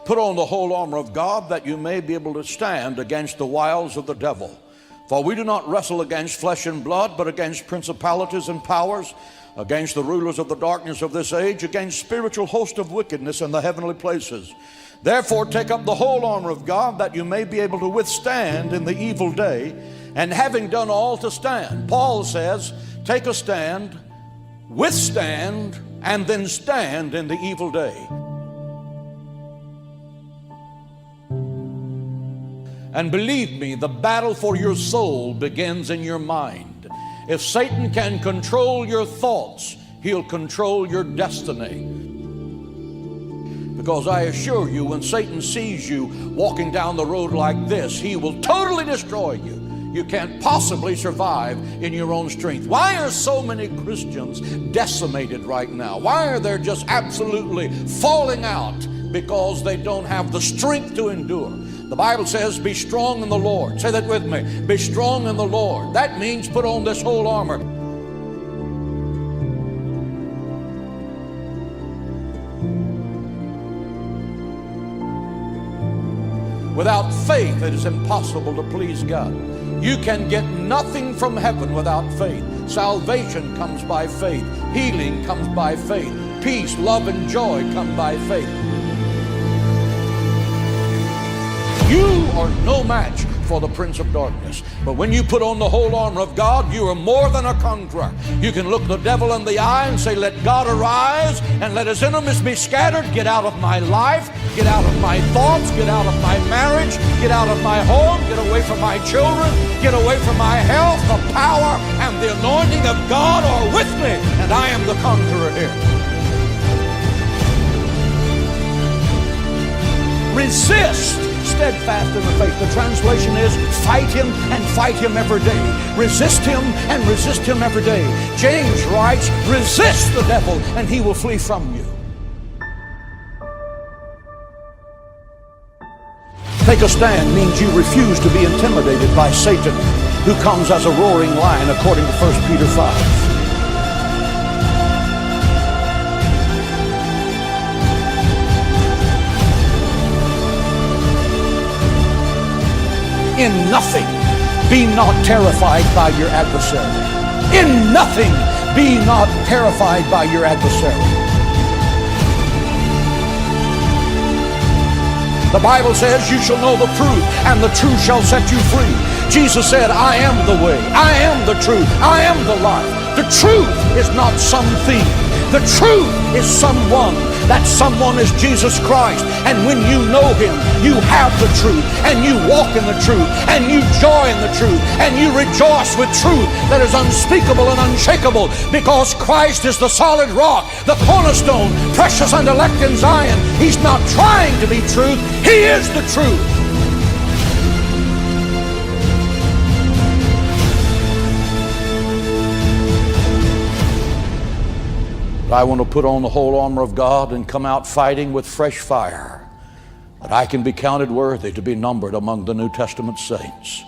Put on the whole armor of God, that you may be able to stand against the wiles of the devil. For we do not wrestle against flesh and blood, but against principalities and powers, against the rulers of the darkness of this age, against spiritual hosts of wickedness in the heavenly places. Therefore take up the whole armor of God, that you may be able to withstand in the evil day, and having done all to stand. Paul says, take a stand, withstand, and then stand in the evil day. And believe me, the battle for your soul begins in your mind. If Satan can control your thoughts, he'll control your destiny. Because I assure you, when Satan sees you walking down the road like this, he will totally destroy you. You can't possibly survive in your own strength. Why are so many Christians decimated right now? Why are they just absolutely falling out? Because they don't have the strength to endure. The Bible says, be strong in the Lord. Say that with me. Be strong in the Lord. That means put on this whole armor. Without faith, it is impossible to please God. You can get nothing from heaven without faith. Salvation comes by faith. Healing comes by faith. Peace, love, and joy come by faith. You are no match for the prince of darkness. But when you put on the whole armor of God, you are more than a conqueror. You can look the devil in the eye and say, let God arise and let his enemies be scattered. Get out of my life. Get out of my thoughts. Get out of my marriage. Get out of my home. Get away from my children. Get away from my health. The power and the anointing of God are with me, and I am the conqueror here. Resist steadfast in the faith. The translation is fight him and fight him every day. Resist him and resist him every day. James writes, resist the devil and he will flee from you. Take a stand means you refuse to be intimidated by Satan, who comes as a roaring lion, according to 1 Peter 5. In nothing be not terrified by your adversary. In nothing be not terrified by your adversary. The Bible says you shall know the truth, and the truth shall set you free. Jesus said, I am the way, I am the truth, I am the life. The truth is not something. The truth is someone. That someone is Jesus Christ. And when you know him, you have the truth, and you walk in the truth, and you joy in the truth, and you rejoice with truth that is unspeakable and unshakable, because Christ is the solid rock, the cornerstone, precious and elect in Zion. He's not trying to be truth. He is the truth. I want to put on the whole armor of God and come out fighting with fresh fire, that I can be counted worthy to be numbered among the New Testament saints.